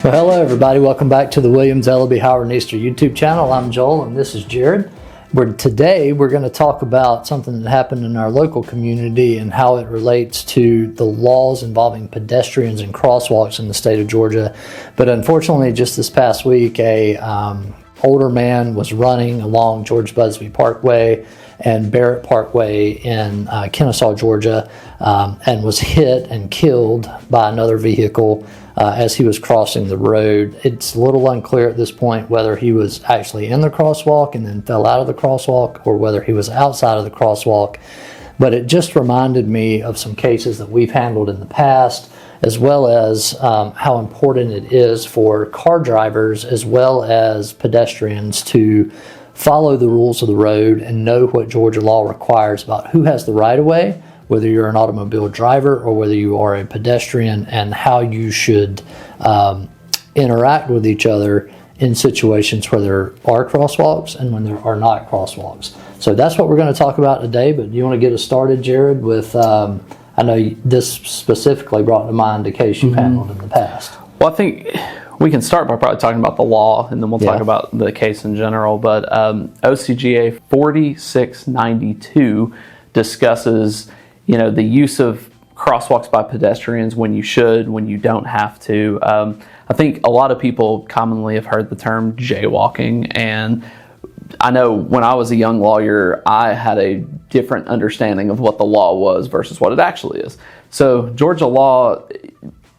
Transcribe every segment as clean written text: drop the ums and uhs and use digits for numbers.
Well, hello everybody. Welcome back to the Williams, Elleby, Howard, and Easter YouTube channel. I'm Joel and this is Jared. Today we're going to talk about something that happened in our local community and how it relates to the laws involving pedestrians and crosswalks in the state of Georgia. But unfortunately, just this past week, a older man was running along George Busby Parkway and Barrett Parkway in Kennesaw, Georgia, and was hit and killed by another vehicle as he was crossing the road. It's a little unclear at this point whether he was actually in the crosswalk and then fell out of the crosswalk or whether he was outside of the crosswalk. But it just reminded me of some cases that we've handled in the past, as well as how important it is for car drivers as well as pedestrians to follow the rules of the road and know what Georgia law requires about who has the right-of-way, whether you're an automobile driver or whether you are a pedestrian, and how you should interact with each other in situations where there are crosswalks and when there are not crosswalks. So that's what we're going to talk about today, but do you want to get us started, Jared, with, I know this specifically brought to mind a case you've handled in the past. Well, I think we can start by probably talking about the law, and then we'll talk about the case in general. But OCGA 4692 discusses, the use of crosswalks by pedestrians, when you should, when you don't have to. I think a lot of people commonly have heard the term jaywalking, and I know when I was a young lawyer, I had a different understanding of what the law was versus what it actually is. So Georgia law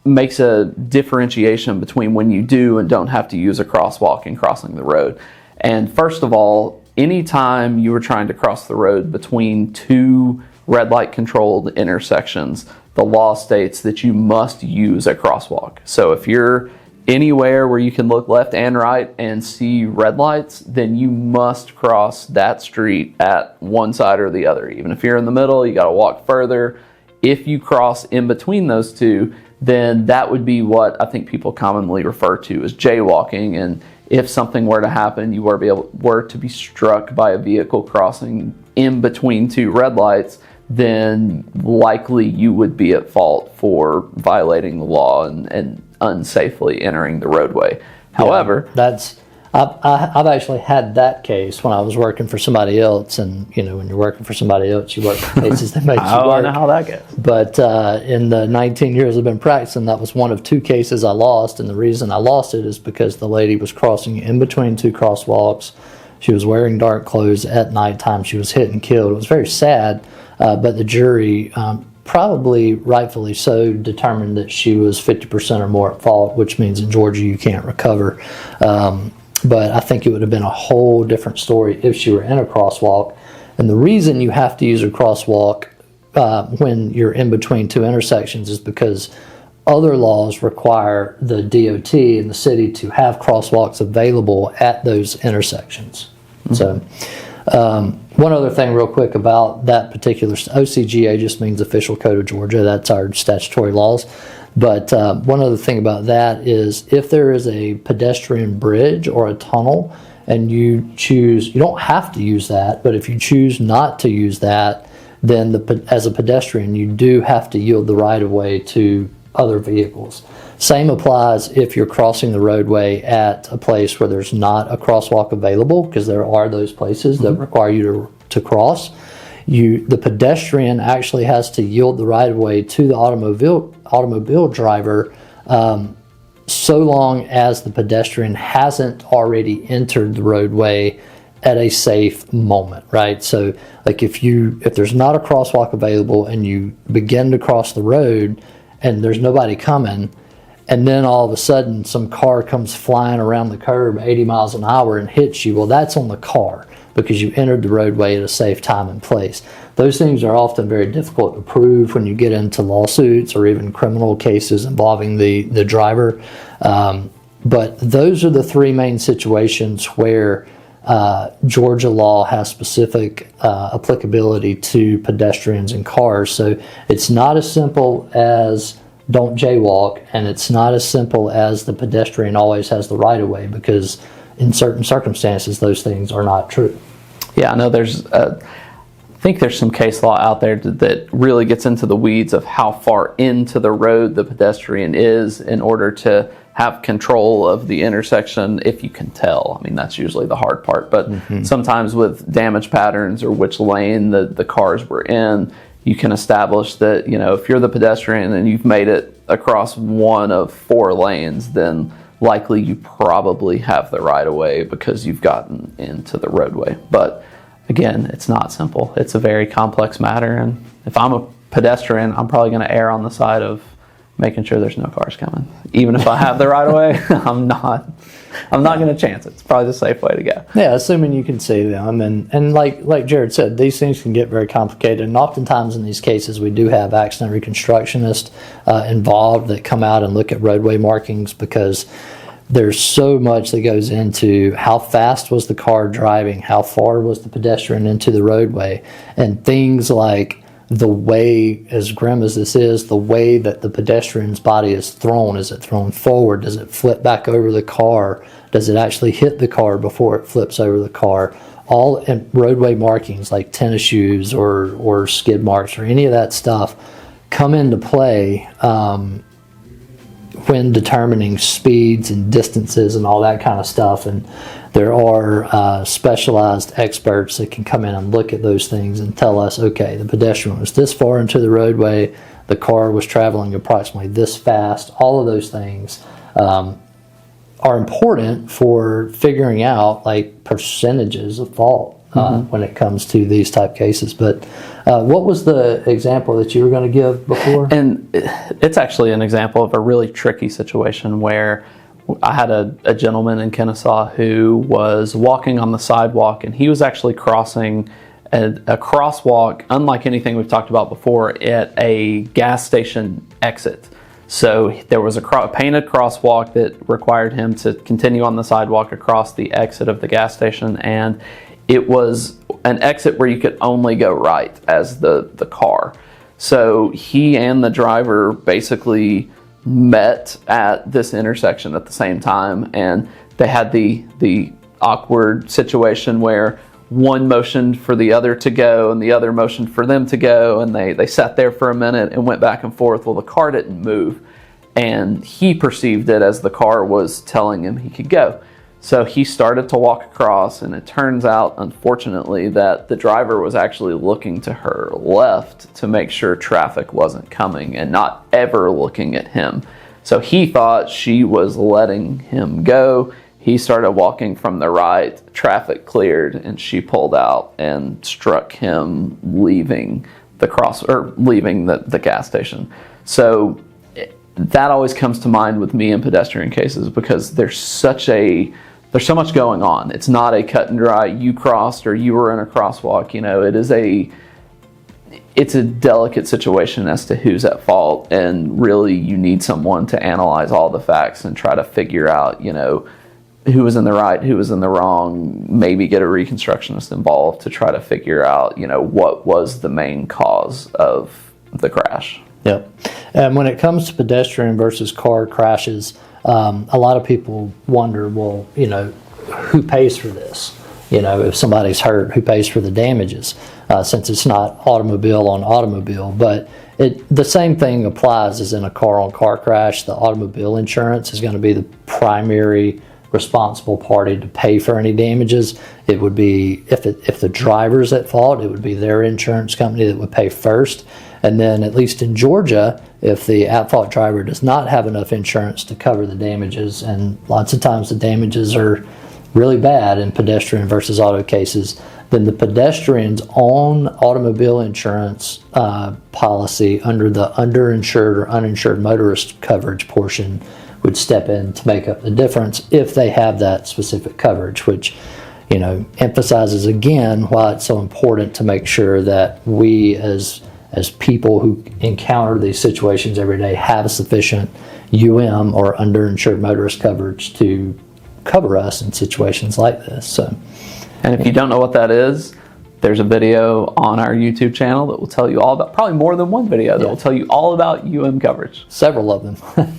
makes a differentiation between when you do and don't have to use a crosswalk in crossing the road. And first of all, anytime you were trying to cross the road between two red light controlled intersections, the law states that you must use a crosswalk. So if you're anywhere where you can look left and right and see red lights, then you must cross that street at one side or the other. Even if you're in the middle, you got to walk further. If you cross in between those two, then that would be what I think people commonly refer to as jaywalking. And if something were to happen, you were to be struck by a vehicle crossing in between two red lights, then likely you would be at fault for violating the law and unsafely entering the roadway. However, I've actually had that case when I was working for somebody else, and when you're working for somebody else, you work for cases that make you work. I know how that goes. But in the 19 years I've been practicing, that was one of two cases I lost, and the reason I lost it is because the lady was crossing in between two crosswalks. She was wearing dark clothes at nighttime. She was hit and killed. It was very sad, but the jury, probably rightfully so, determined that she was 50% or more at fault, which means in Georgia you can't recover. But I think it would have been a whole different story if she were in a crosswalk. And the reason you have to use a crosswalk when you're in between two intersections is because other laws require the DOT and the city to have crosswalks available at those intersections. So one other thing real quick about that particular, OCGA just means Official Code of Georgia. That's our statutory laws. But one other thing about that is if there is a pedestrian bridge or a tunnel and you don't have to use that, but if you choose not to use that, then as a pedestrian, you do have to yield the right-of-way to other vehicles. Same applies if you're crossing the roadway at a place where there's not a crosswalk available, because there are those places that require you to cross. The pedestrian actually has to yield the right-of-way to the automobile driver so long as the pedestrian hasn't already entered the roadway at a safe moment, right? So like if there's not a crosswalk available and you begin to cross the road and there's nobody coming, and then all of a sudden some car comes flying around the curb 80 miles an hour and hits you, well, that's on the car because you entered the roadway at a safe time and place. Those things are often very difficult to prove when you get into lawsuits or even criminal cases involving the driver. But those are the three main situations where Georgia law has specific applicability to pedestrians and cars. So it's not as simple as don't jaywalk, and it's not as simple as the pedestrian always has the right of way, because in certain circumstances those things are not true. Yeah, I know I think there's some case law out there that really gets into the weeds of how far into the road the pedestrian is in order to have control of the intersection if you can tell. I mean, that's usually the hard part. But sometimes with damage patterns or which lane the cars were in, you can establish that, you know, if you're the pedestrian and you've made it across one of 4 lanes, then likely you probably have the right of way because you've gotten into the roadway. But again, it's not simple. It's a very complex matter. And if I'm a pedestrian, I'm probably going to err on the side of making sure there's no cars coming. Even if I have the right of way, I'm not going to chance it. It's probably the safe way to go. Yeah, assuming you can see them. And like Jared said, these things can get very complicated. And oftentimes in these cases, we do have accident reconstructionists involved that come out and look at roadway markings, because there's so much that goes into how fast was the car driving, how far was the pedestrian into the roadway, and things like the way, as grim as this is, the way that the pedestrian's body is thrown. Is it thrown forward? Does it flip back over the car? Does it actually hit the car before it flips over the car? All in roadway markings like tennis shoes or skid marks or any of that stuff come into play when determining speeds and distances and all that kind of stuff. And there are specialized experts that can come in and look at those things and tell us, okay, the pedestrian was this far into the roadway, the car was traveling approximately this fast. All of those things are important for figuring out like percentages of fault when it comes to these type cases. But what was the example that you were going to give before? And it's actually an example of a really tricky situation where I had a gentleman in Kennesaw who was walking on the sidewalk, and he was actually crossing a crosswalk, unlike anything we've talked about before, at a gas station exit. So there was a painted crosswalk that required him to continue on the sidewalk across the exit of the gas station, and it was an exit where you could only go right as the car. So he and the driver basically met at this intersection at the same time, and they had the awkward situation where one motioned for the other to go and the other motioned for them to go, and they sat there for a minute and went back and forth. Well, the car didn't move, and he perceived it as the car was telling him he could go. So he started to walk across, and it turns out, unfortunately, that the driver was actually looking to her left to make sure traffic wasn't coming and not ever looking at him. So he thought she was letting him go. He started walking from the right, traffic cleared, and she pulled out and struck him leaving the gas station. So that always comes to mind with me in pedestrian cases, because there's so much going on. It's not a cut and dry, you crossed or you were in a crosswalk. You know, it's a delicate situation as to who's at fault, and really you need someone to analyze all the facts and try to figure out, you know, who was in the right, who was in the wrong, maybe get a reconstructionist involved to try to figure out, you know, what was the main cause of the crash. Yep. And when it comes to pedestrian versus car crashes, a lot of people wonder, well, you know, who pays for this? You know, if somebody's hurt, who pays for the damages? Since it's not automobile on automobile. But the same thing applies as in a car-on-car crash. The automobile insurance is going to be the primary responsible party to pay for any damages. It would be, if the driver's at fault, it would be their insurance company that would pay first. And then, at least in Georgia, if the at-fault driver does not have enough insurance to cover the damages, and lots of times the damages are really bad in pedestrian versus auto cases, then the pedestrian's own automobile insurance policy under the underinsured or uninsured motorist coverage portion would step in to make up the difference if they have that specific coverage, which, you know, emphasizes again why it's so important to make sure that we as people who encounter these situations every day have sufficient UM or underinsured motorist coverage to cover us in situations like this. So, and if you don't know what that is, there's a video on our YouTube channel that will tell you all about, probably more than one video that will tell you all about UM coverage. Several of them.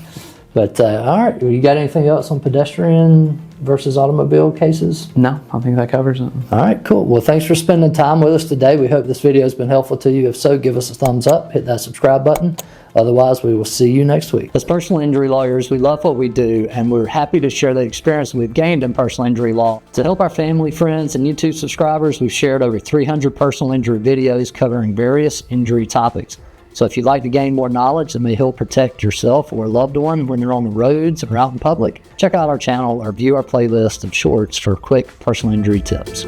But all right, you got anything else on pedestrian versus automobile cases? No, I think that covers it. All right, cool. Well, thanks for spending time with us today. We hope this video has been helpful to you. If so, give us a thumbs up, hit that subscribe button. Otherwise, we will see you next week. As personal injury lawyers, we love what we do, and we're happy to share the experience we've gained in personal injury law. To help our family, friends, and YouTube subscribers, we've shared over 300 personal injury videos covering various injury topics. So if you'd like to gain more knowledge that may help protect yourself or a loved one when you're on the roads or out in public, check out our channel or view our playlist of shorts for quick personal injury tips.